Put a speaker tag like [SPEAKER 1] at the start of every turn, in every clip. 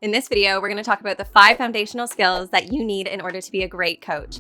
[SPEAKER 1] In this video, we're going to talk about the 5 foundational skills that you need in order to be a great coach.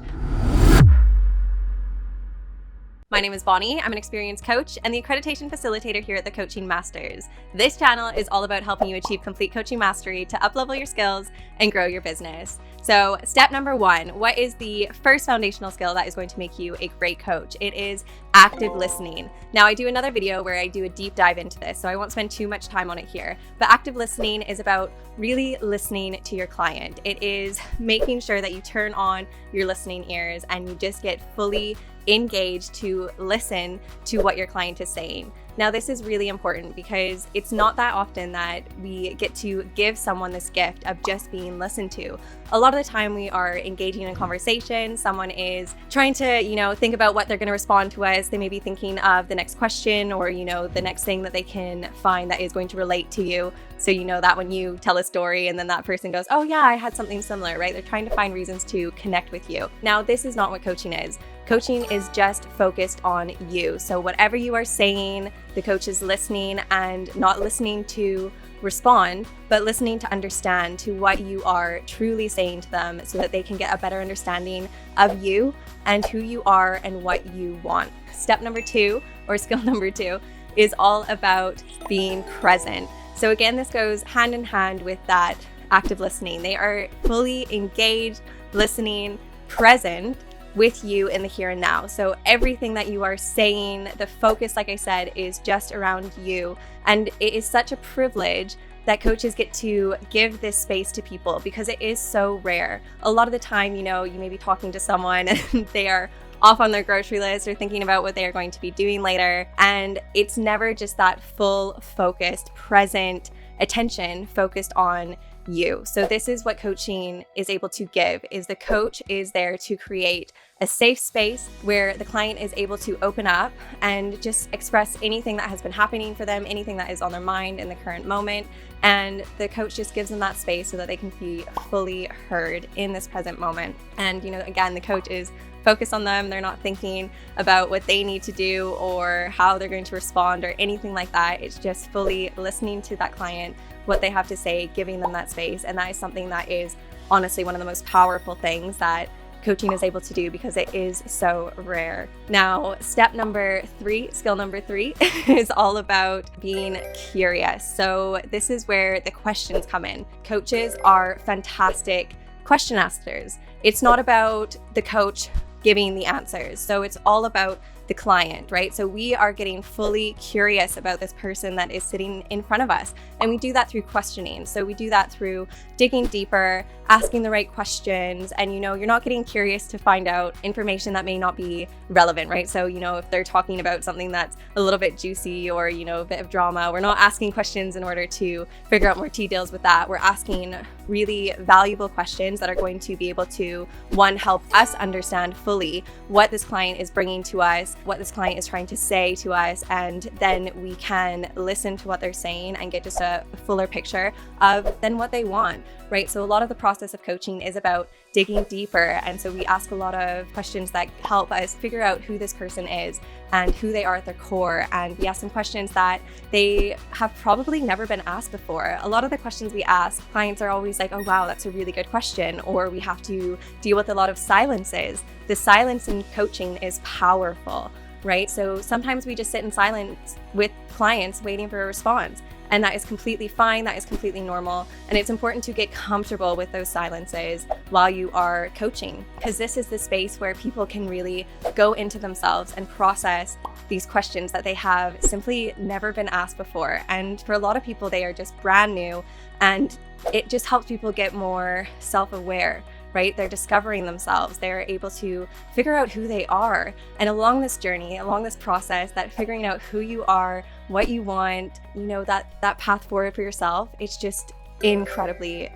[SPEAKER 1] My name is Bonnie. I'm an experienced coach and the accreditation facilitator here at the Coaching Masters. This channel is all about helping you achieve complete coaching mastery to up-level your skills and grow your business. So step number 1, what is the first foundational skill that is going to make you a great coach? It is active listening. Now, I do another video where I do a deep dive into this, so I won't spend too much time on it here. But active listening is about really listening to your client. It is making sure that you turn on your listening ears and you just get fully engaged to listen to what your client is saying. Now, this is really important because it's not that often that we get to give someone this gift of just being listened to. A lot of the time we are engaging in conversation. Someone is trying to, think about what they're going to respond to us. They may be thinking of the next question or, the next thing that they can find that is going to relate to you. So that when you tell a story and then that person goes, oh yeah, I had something similar, right? They're trying to find reasons to connect with you. Now, this is not what coaching is. Coaching is just focused on you. So whatever you are saying, the coach is listening and not listening to respond, but listening to understand to what you are truly saying to them so that they can get a better understanding of you and who you are and what you want. Step number 2, or skill number 2, is all about being present. So again, this goes hand in hand with that active listening. They are fully engaged, listening, present with you in the here and now. So everything that you are saying, the focus, like I said, is just around you. And it is such a privilege that coaches get to give this space to people because it is so rare. A lot of the time, you may be talking to someone and they are off on their grocery list or thinking about what they are going to be doing later. And it's never just that full focused, present attention focused on you. So this is what coaching is able to give, is the coach is there to create a safe space where the client is able to open up and just express anything that has been happening for them, anything that is on their mind in the current moment. And the coach just gives them that space so that they can be fully heard in this present moment. And, again, the coach is focused on them. They're not thinking about what they need to do or how they're going to respond or anything like that. It's just fully listening to that client, what they have to say, giving them that space. And that is something that is honestly one of the most powerful things that coaching is able to do because it is so rare. Now, skill number 3 is all about being curious. So this is where the questions come in. Coaches are fantastic question askers. It's not about the coach giving the answers. So it's all about the client, right? So we are getting fully curious about this person that is sitting in front of us. And we do that through questioning. So we do that through digging deeper, asking the right questions. And, you're not getting curious to find out information that may not be relevant, right? So, if they're talking about something that's a little bit juicy or, a bit of drama, we're not asking questions in order to figure out more details with that. We're asking really valuable questions that are going to be able to, 1, help us understand fully what this client is bringing to us, what this client is trying to say to us, and then we can listen to what they're saying and get just a fuller picture of then what they want, right? So a lot of the process of coaching is about digging deeper, and so we ask a lot of questions that help us figure out who this person is and who they are at their core, and we ask them questions that they have probably never been asked before. A lot of the questions we ask, clients are always like, oh wow, that's a really good question, or we have to deal with a lot of silences. The silence in coaching is powerful, right? So sometimes we just sit in silence with clients waiting for a response. And that is completely fine. That is completely normal. And it's important to get comfortable with those silences while you are coaching, because this is the space where people can really go into themselves and process these questions that they have simply never been asked before. And for a lot of people, they are just brand new, and it just helps people get more self-aware, right? They're discovering themselves. They're able to figure out who they are. And along this journey, along this process, that figuring out who you are, what you want, that path forward for yourself, it's just incredibly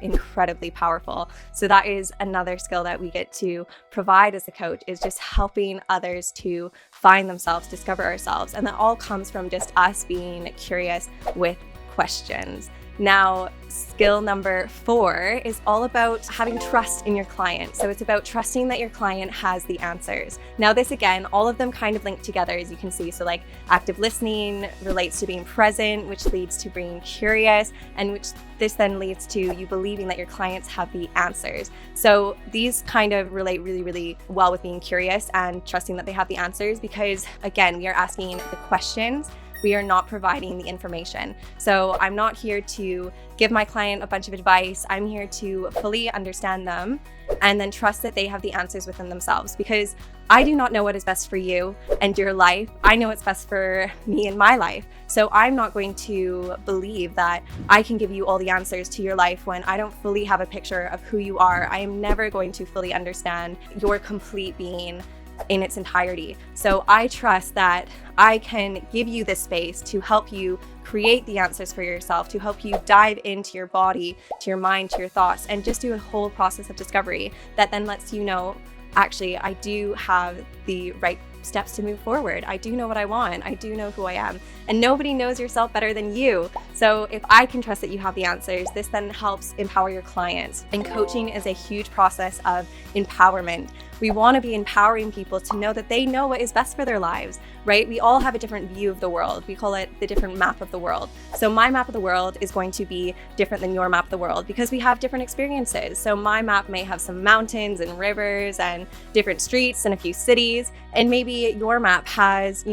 [SPEAKER 1] powerful. So that is another skill that we get to provide as a coach, is just helping others to find themselves, discover ourselves. And that all comes from just us being curious with questions. Now, skill number 4 is all about having trust in your client. So it's about trusting that your client has the answers. Now this, again, all of them kind of link together, as you can see. So like active listening relates to being present, which leads to being curious, and which this then leads to you believing that your clients have the answers. So these kind of relate really, really well with being curious and trusting that they have the answers, because again, we are asking the questions. We are not providing the information. So I'm not here to give my client a bunch of advice. I'm here to fully understand them and then trust that they have the answers within themselves, because I do not know what is best for you and your life. I know what's best for me and my life. So I'm not going to believe that I can give you all the answers to your life when I don't fully have a picture of who you are. I am never going to fully understand your complete being in its entirety. So I trust that I can give you this space to help you create the answers for yourself, to help you dive into your body, to your mind, to your thoughts, and just do a whole process of discovery that then lets you know, actually, I do have the right steps to move forward. I do know what I want. I do know who I am. And nobody knows yourself better than you. So if I can trust that you have the answers, this then helps empower your clients. And coaching is a huge process of empowerment. We want to be empowering people to know that they know what is best for their lives, right? We all have a different view of the world. We call it the different map of the world. So my map of the world is going to be different than your map of the world because we have different experiences. So my map may have some mountains and rivers and different streets and a few cities. And maybe your map has,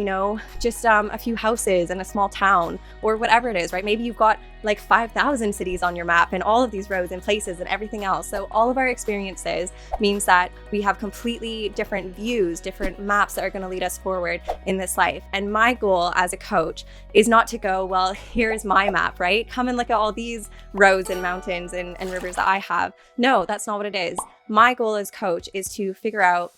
[SPEAKER 1] just a few houses and a small town or whatever it is, right? Maybe you've got like 5,000 cities on your map and all of these roads and places and everything else. So all of our experiences means that we have completely different views, different maps that are going to lead us forward in this life. And my goal as a coach is not to go, well, here's my map, right? Come and look at all these roads and mountains and rivers that I have. No, that's not what it is. My goal as coach is to figure out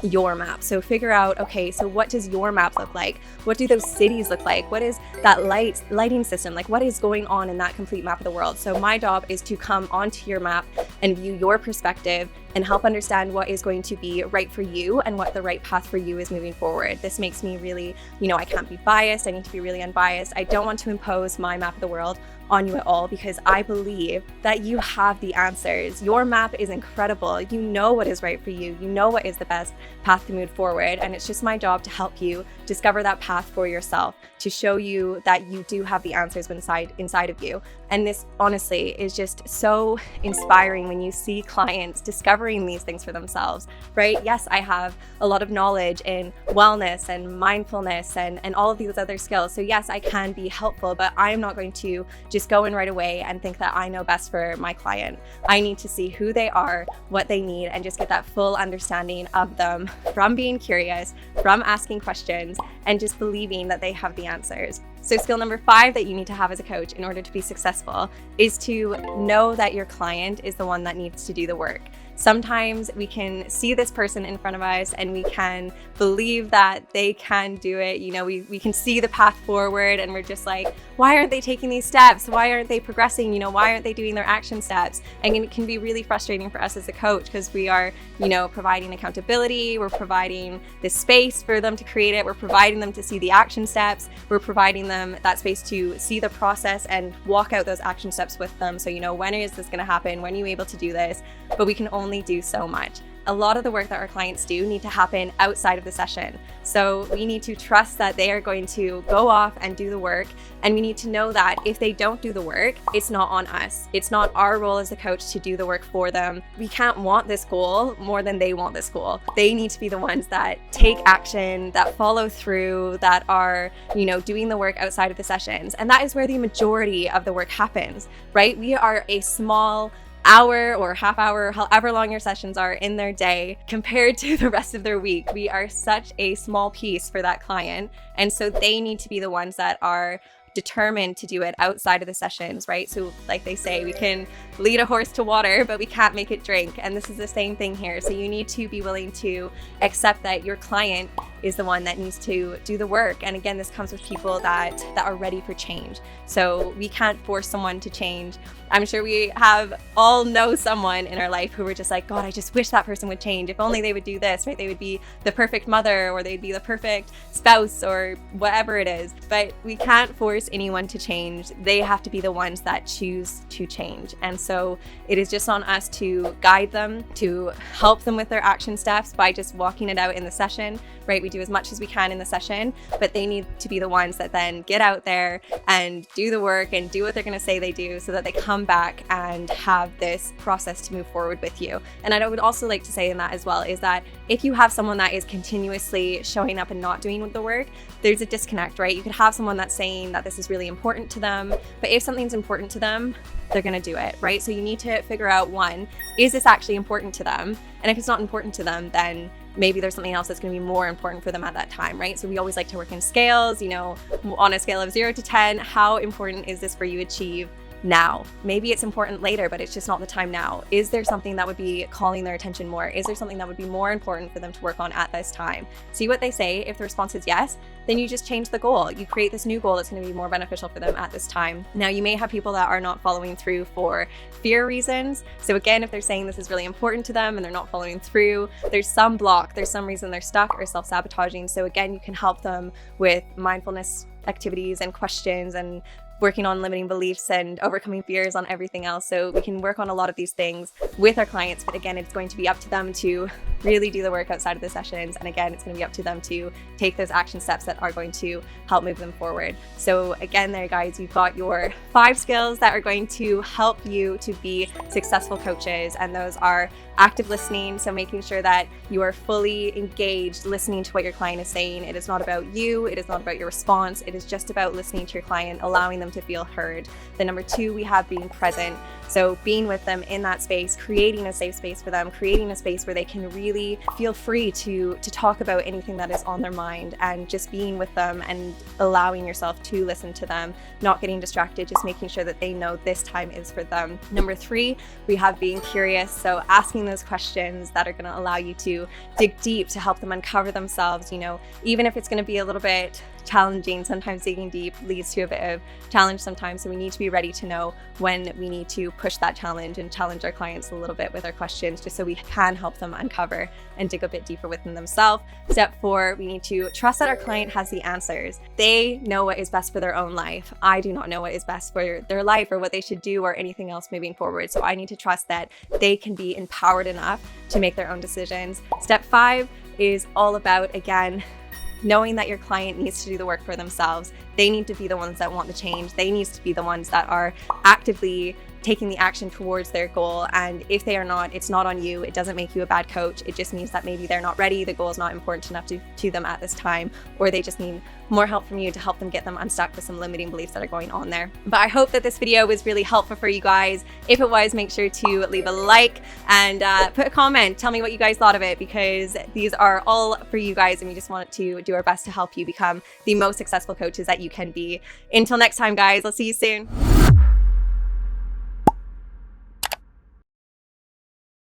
[SPEAKER 1] your map. So figure out, okay, so what does your map look like? What do those cities look like? What is that lighting system? Like, what is going on in that complete map of the world? So my job is to come onto your map and view your perspective and help understand what is going to be right for you and what the right path for you is moving forward. This makes me really, I can't be biased. I need to be really unbiased. I don't want to impose my map of the world on you at all, because I believe that you have the answers. Your map is incredible. You know what is right for you. You know what is the best path to move forward. And it's just my job to help you discover that path for yourself, to show you that you do have the answers inside of you. And this honestly is just so inspiring when you see clients discovering these things for themselves, right? Yes, I have a lot of knowledge in wellness and mindfulness and all of these other skills. So yes, I can be helpful, but I'm not going to just go in right away and think that I know best for my client. I need to see who they are, what they need, and just get that full understanding of them from being curious, from asking questions, and just believing that they have the answers. So skill number 5 that you need to have as a coach in order to be successful is to know that your client is the one that needs to do the work. Sometimes we can see this person in front of us and we can believe that they can do it. We can see the path forward and we're just like, why aren't they taking these steps? Why aren't they progressing? Why aren't they doing their action steps? And it can be really frustrating for us as a coach because we are, providing accountability. We're providing this space for them to create it. We're providing them to see the action steps. We're providing them that space to see the process and walk out those action steps with them. So, when is this going to happen? When are you able to do this? But we can only do so much. A lot of the work that our clients do need to happen outside of the session. So we need to trust that they are going to go off and do the work. And we need to know that if they don't do the work, it's not on us. It's not our role as a coach to do the work for them. We can't want this goal more than they want this goal. They need to be the ones that take action, that follow through, that are, doing the work outside of the sessions. And that is where the majority of the work happens, right? We are a small hour or half hour, however long your sessions are in their day compared to the rest of their week. We are such a small piece for that client. And so they need to be the ones that are determined to do it outside of the sessions, right? So like they say, we can lead a horse to water, but we can't make it drink. And this is the same thing here. So you need to be willing to accept that your client is the one that needs to do the work. And again, this comes with people that are ready for change. So we can't force someone to change. I'm sure we have all know someone in our life who we're just like, God, I just wish that person would change. If only they would do this, right? They would be the perfect mother, or they'd be the perfect spouse, or whatever it is. But we can't force anyone to change. They have to be the ones that choose to change. And so it is just on us to guide them, to help them with their action steps by just walking it out in the session, right? We do as much as we can in the session, but they need to be the ones that then get out there and do the work and do what they're going to say they do, so that they come back and have this process to move forward with you. And I would also like to say in that as well is that if you have someone that is continuously showing up and not doing the work, there's a disconnect, right? You could have someone that's saying that this is really important to them, but if something's important to them, they're going to do it, right? So you need to figure out, one, is this actually important to them? And if it's not important to them, then maybe there's something else that's going to be more important for them at that time, right? So we always like to work in scales, on a scale of 0 to 10, how important is this for you to achieve now? Maybe it's important later, but it's just not the time now. Is there something that would be calling their attention more? Is there something that would be more important for them to work on at this time? See what they say. If the response is yes, then you just change the goal. You create this new goal that's going to be more beneficial for them at this time. Now, you may have people that are not following through for fear reasons. So again, if they're saying this is really important to them and they're not following through, there's some block, there's some reason they're stuck or self-sabotaging. So again, you can help them with mindfulness activities and questions and working on limiting beliefs and overcoming fears on everything else. So we can work on a lot of these things with our clients, but again, it's going to be up to them to really do the work outside of the sessions. And again, it's going to be up to them to take those action steps that are going to help move them forward. So again, there guys, you've got your 5 skills that are going to help you to be successful coaches. And those are active listening. So making sure that you are fully engaged, listening to what your client is saying. It is not about you. It is not about your response. It is just about listening to your client, allowing them to feel heard. Then number 2, we have being present. So being with them in that space, creating a safe space for them, creating a space where they can really feel free to talk about anything that is on their mind, and just being with them and allowing yourself to listen to them, not getting distracted, just making sure that they know this time is for them. Number 3, we have being curious. So asking those questions that are going to allow you to dig deep to help them uncover themselves, even if it's going to be a little bit challenging. Sometimes digging deep leads to a bit of challenge sometimes. So we need to be ready to know when we need to push that challenge and challenge our clients a little bit with our questions, just so we can help them uncover and dig a bit deeper within themselves. Step 4, we need to trust that our client has the answers. They know what is best for their own life. I do not know what is best for their life or what they should do or anything else moving forward. So I need to trust that they can be empowered enough to make their own decisions. Step 5 is all about, again, knowing that your client needs to do the work for themselves. They need to be the ones that want the change. They need to be the ones that are actively taking the action towards their goal. And if they are not, it's not on you. It doesn't make you a bad coach. It just means that maybe they're not ready. The goal is not important enough to them at this time, or they just need more help from you to help them get them unstuck with some limiting beliefs that are going on there. But I hope that this video was really helpful for you guys. If it was, make sure to leave a like and put a comment. Tell me what you guys thought of it, because these are all for you guys and we just want to do our best to help you become the most successful coaches that you can be. Until next time, guys, I'll see you soon.